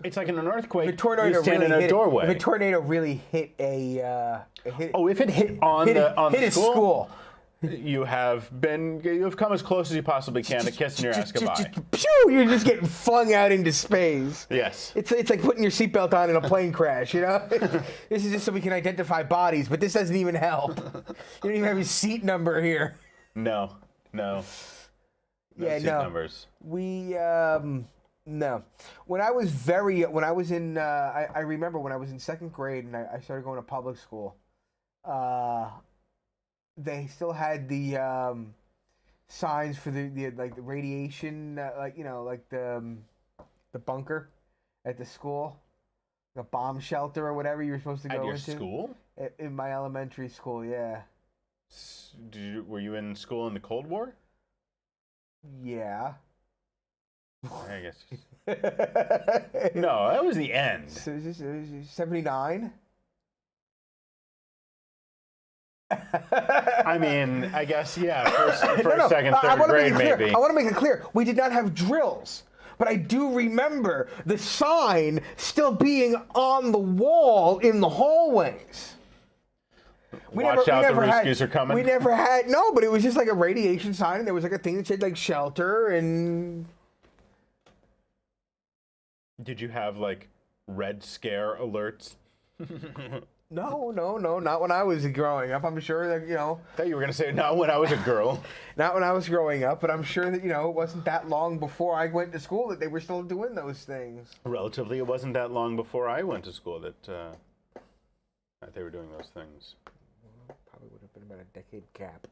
It's like in an earthquake. If a tornado you stand really in a hit doorway. If a tornado really hit a If it hit on hit the a school. you have come as close as you possibly can to kissing your ass goodbye. Pew, you're just getting flung out into space. Yes. It's like putting your seatbelt on in a plane crash, you know? This is just so we can identify bodies, but this doesn't even help. You don't even have your seat number here. No. No Yeah, seat no. numbers. We no. I remember when I was in second grade and I started going to public school. They still had the signs for the like the radiation, the bunker at the school, the bomb shelter or whatever you were supposed to go At your into. school? In my elementary school, yeah. Were you in school in the Cold War? Yeah. I guess. No, that was the end. So is this 79? I mean, I guess, yeah, first, No, second, I third wanna grade, make it clear. maybe. I want to make it clear. We did not have drills, but I do remember the sign still being on the wall in the hallways. Watch out, the Ruskies are coming. We never had, no, but it was just like a radiation sign, and there was like a thing that said like shelter, and... Did you have, like, Red Scare alerts? No, not when I was growing up. I'm sure that, I thought you were going to say, not when I was a girl. Not when I was growing up, but I'm sure that, it wasn't that long before I went to school that they were still doing those things. Relatively, it wasn't that long before I went to school that they were doing those things. Probably would have been about a decade gap.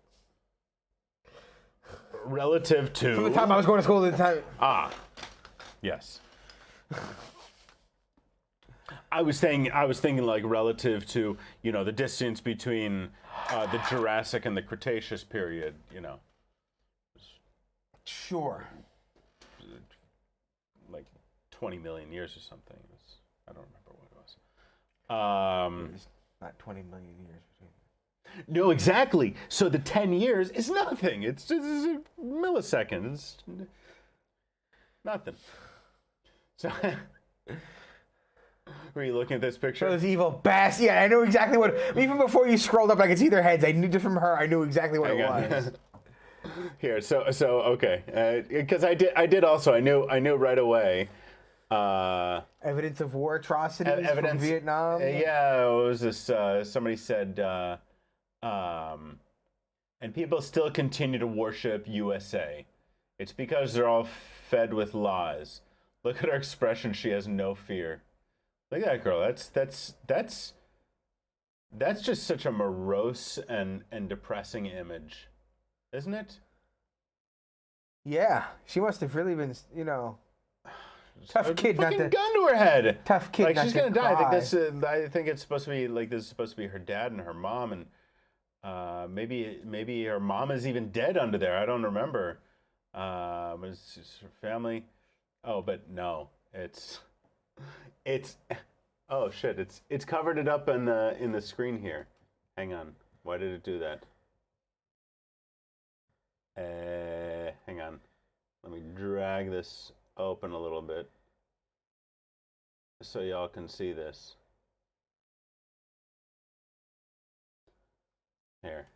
Relative to... From the time I was going to school to the time... Ah, yes. I was thinking like relative to, the distance between the Jurassic and the Cretaceous period, Sure. like 20 million years or something. I don't remember what it was. It's not 20 million years between. No, exactly. So the 10 years is nothing. It's just a millisecond. It's nothing. So, were you looking at this picture? Those evil bastards. Yeah, I knew exactly what. Even before you scrolled up, I could see their heads. I knew just from her. I knew exactly what Hang it on. was. Here, so okay, because I did also. I knew right away. Evidence of war atrocities Evidence from Vietnam. Yeah, what was this? Somebody said, and people still continue to worship USA. It's because they're all fed with lies. Look at her expression. She has no fear. Look at that girl. That's just such a morose and depressing image, isn't it? Yeah, she must have really been, tough kid not Fucking to. gun to her head. Tough kid Like not she's to gonna die. cry. I think it's supposed to be like this is supposed to be her dad and her mom, and maybe her mom is even dead under there. I don't remember. It's just her family. Oh, but no, it's oh shit! It's covered it up in the screen here. Hang on, why did it do that? Hang on, let me drag this open a little bit so y'all can see this. Here,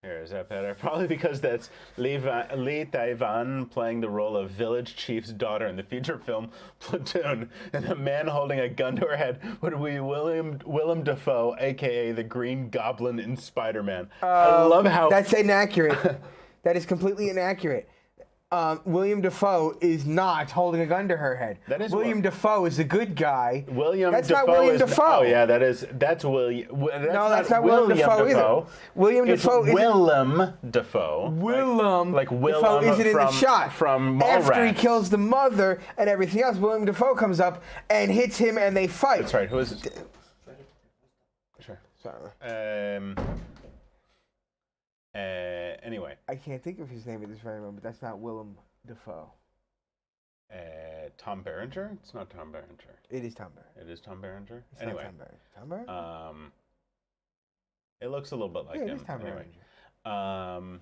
is that better? Probably because that's Lee Tai-van playing the role of village chief's daughter in the feature film Platoon, and the man holding a gun to her head would be Willem Dafoe, a.k.a. the Green Goblin in Spider-Man. I love how... That's inaccurate. That is completely inaccurate. William Dafoe is not holding a gun to her head. That is William Dafoe is a good guy. William That's Dafoe not William is, Dafoe. Oh yeah, that's William. No, that's not William Dafoe either. William It's Dafoe isn't. Willem Dafoe. Willem like Dafoe Willem isn't in the shot. from After he Mallrats. kills the mother and everything else, William Dafoe comes up and hits him, and they fight. That's right. Who is it? Sure. Sorry. Anyway. I can't think of his name at this very moment, but that's not Willem Dafoe. Tom Berenger? It's not Tom Berenger. It is Tom Berenger. It is Tom Berenger? It's Anyway. not Tom Berenger. Tom Berenger? It looks a little bit like Yeah, it him. is Tom Anyway. Berenger.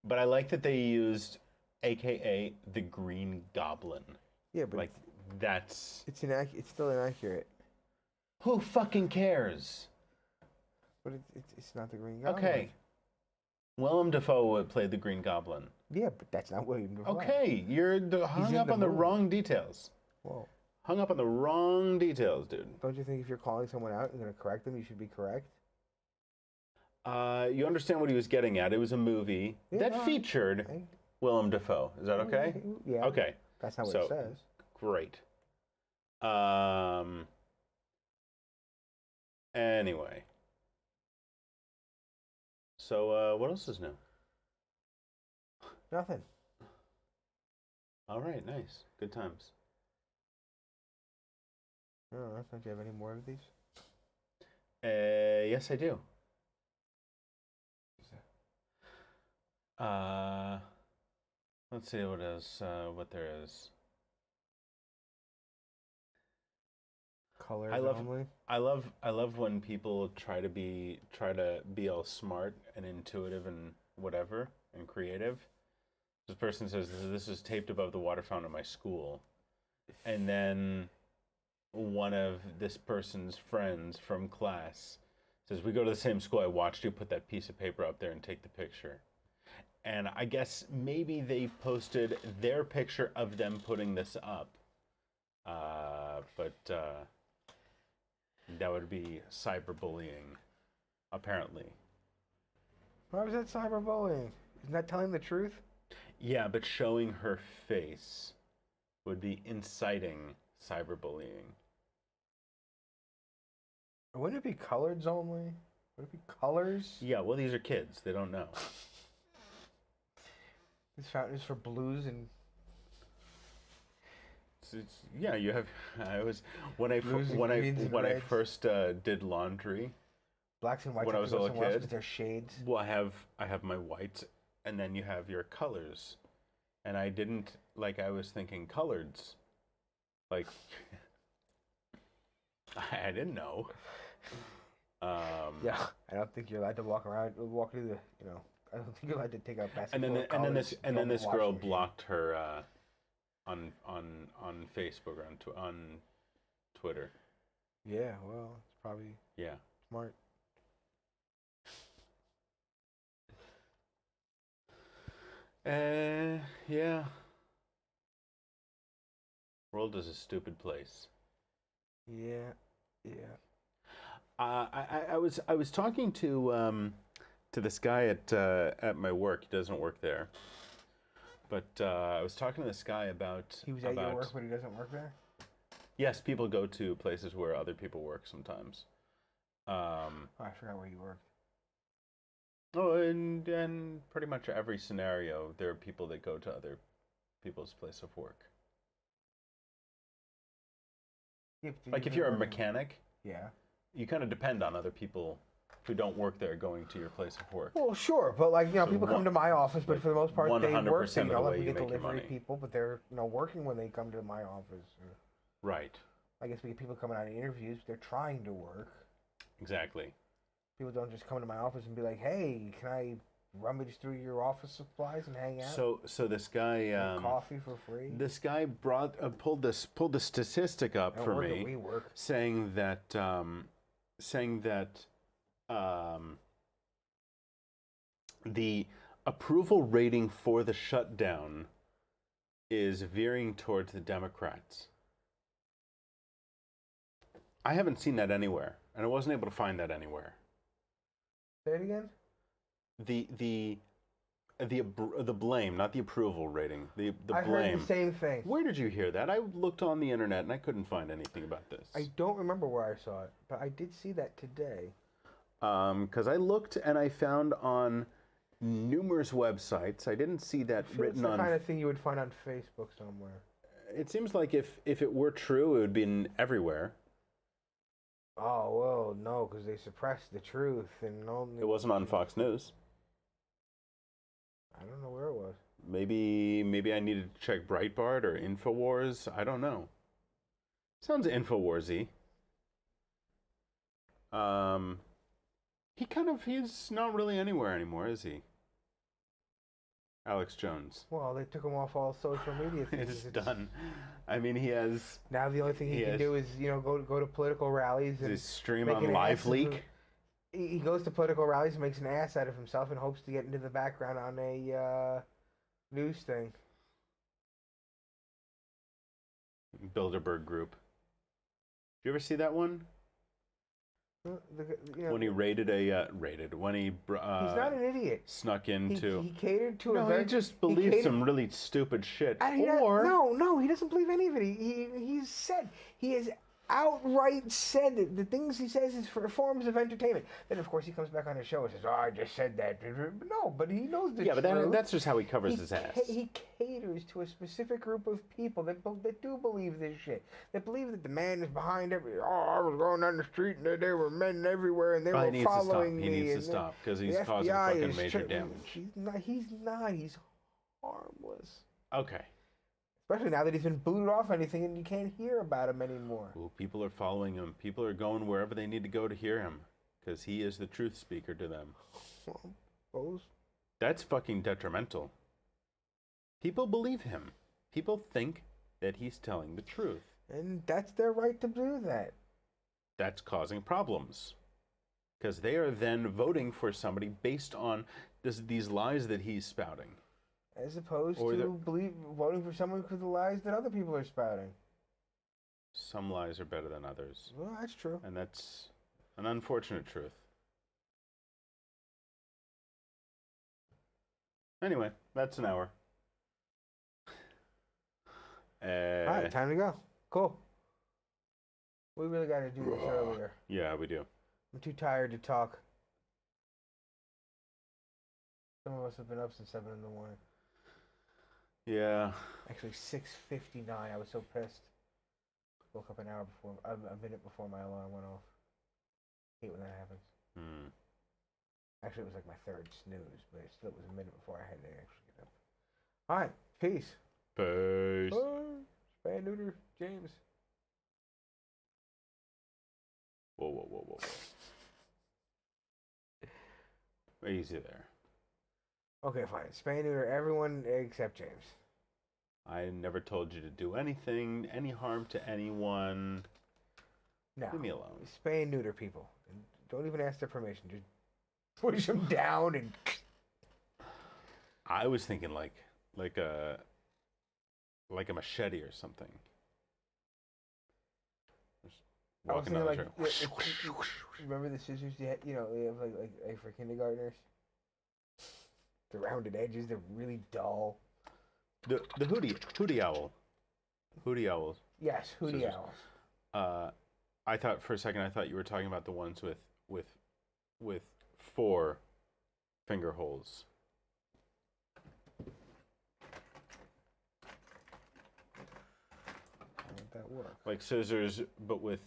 But I like that they used AKA the Green Goblin. Yeah, but Like, that's... it's still inaccurate. Who fucking cares? But it's not the Green Goblin. Okay. Willem Dafoe played the Green Goblin. Yeah, but that's not William Dafoe. Okay, you're hung in up the on the movie. wrong details. Whoa. Hung up on the wrong details, dude. Don't you think if you're calling someone out and going to correct them, you should be correct? You understand what he was getting at. It was a movie Yeah, that no, featured I- Willem Dafoe. Is that okay? Yeah. Okay, That's not what So- it says. great. Anyway. So, what else is new? Nothing. All right, nice. Good times. I don't know. Don't you have any more of these? Yes, I do. Let's see what there is. Colors I love- only? I love when people try to be all smart and intuitive and whatever and creative. This person says this is taped above the water fountain at my school, and then one of this person's friends from class says, "We go to the same school. I watched you put that piece of paper up there and take the picture." And I guess maybe they posted their picture of them putting this up, but that would be cyberbullying, apparently. Why was that cyberbullying? Isn't that telling the truth? Yeah, but showing her face would be inciting cyberbullying. Wouldn't it be colors only? Would it be colors? Yeah, well, these are kids. They don't know. This fountain is for blues and Yeah, you have. I was when I Blues and when I greens and when I reds. first did laundry. blacks and whites. When I have was to a go little somewhere else kid. 'cause they're shades. Well, I have my whites, and then you have your colors, and I didn't like. I was thinking coloreds, like I didn't know. Yeah, I don't think you're allowed to walk through the, I don't think you're allowed to take out basketball. And then this girl blocked her on Facebook or on Twitter. Yeah, well, it's probably Yeah. smart. Yeah. World is a stupid place. Yeah. I was talking to this guy at my work. He doesn't work there, but I was talking to this guy about He was at your work, but he doesn't work there. Yes, people go to places where other people work sometimes. Oh, I forgot where you worked. Oh, and pretty much every scenario, there are people that go to other people's place of work. Like if you're a mechanic, Yeah. you kind of depend on other people who don't work there going to your place of work. Well, sure, but like So people come to my office, but for the most part, they work. 100% of the Like way we you get make your delivery money. people, but they're working when they come to my office. Right. I guess we get people coming out of interviews. They're trying to work. Exactly. People don't just come to my office and be like, "Hey, can I rummage through your office supplies and hang out? So this guy Get coffee for free." this guy pulled the statistic up I don't for work at me, WeWork. saying that the approval rating for the shutdown is veering towards the Democrats. I haven't seen that anywhere, and I wasn't able to find that anywhere. Say it again. The The blame, not the approval rating. The I blame. heard the same thing. Where did you hear that? I looked on the internet and I couldn't find anything about this. I don't remember where I saw it, but I did see that today. Because I looked and I found on numerous websites. I didn't see that written It's the on. kind of thing you would find on Facebook somewhere. It seems like if it were true, it would be everywhere. Oh well, no, because they suppressed the truth and only. It wasn't on Fox News. I don't know where it was. Maybe I needed to check Breitbart or Infowars. I don't know. Sounds Infowarsy. He's not really anywhere anymore, is he? Alex Jones. Well, they took him off all social media things. It's done. I mean, he has. Now the only thing he can do is, go to political rallies and stream make on an Live ass Leak. He goes to political rallies and makes an ass out of himself and hopes to get into the background on a news thing. Bilderberg Group. Did you ever see that one? When he when he he's not an idiot. snuck into. He catered to No, he just believes some really stupid shit. No, he doesn't believe any of it. He's said he has outright said that the things he says is for forms of entertainment. Then of course he comes back on his show and says, "Oh, I just said that." No, but he knows the truth. But that's just how he covers his ass. He caters to a specific group of people that do believe this shit. That believe that the man is behind every. Oh, I was going down the street and there were men everywhere and they were following me. He needs to stop because he's causing fucking major damage. He's not. He's harmless. Okay. Especially now that he's been booted off anything and you can't hear about him anymore. Well, people are following him. People are going wherever they need to go to hear him because he is the truth speaker to them. Well, that's fucking detrimental. People believe him. People think that he's telling the truth. And that's their right to do that. That's causing problems. Because they are then voting for somebody based on these lies that he's spouting. As opposed to voting for someone for the lies that other people are spouting. Some lies are better than others. Well, that's true. And that's an unfortunate truth. Anyway, that's an hour. All right, time to go. Cool. We really got to do this earlier. Yeah, we do. I'm too tired to talk. Some of us have been up since 7 in the morning. Yeah. Actually, 6:59. I was so pissed. Woke up a minute before my alarm went off. Hate when that happens. Actually, it was like my third snooze, but it was a minute before I had to actually get up. All right, peace. Peace. Spay neuter James. Whoa. Easy there. Okay, fine. Spay neuter everyone except James. I never told you to do anything, any harm to anyone. No. Leave me alone. Spay and neuter people. And don't even ask their permission. Just push them down and. I was thinking like a machete or something. Just walking down the street. Remember the scissors you had? You have like for kindergartners. The rounded edges, they're really dull. The hootie owl. Hootie owls. Yes, hootie Scissors. owls. I thought for a second you were talking about the ones with 4 finger holes. How would that work? Like scissors, but with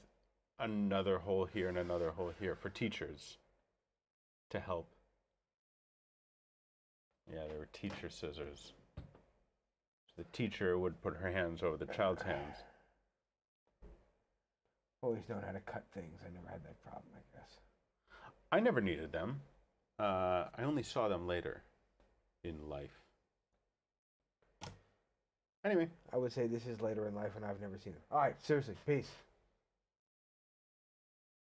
another hole here and another hole here for teachers to help. Yeah, they were teacher scissors. The teacher would put her hands over the child's hands. Always known how to cut things. I never had that problem, I guess. I never needed them. I only saw them later in life. Anyway. I would say this is later in life and I've never seen them. All right, seriously, peace.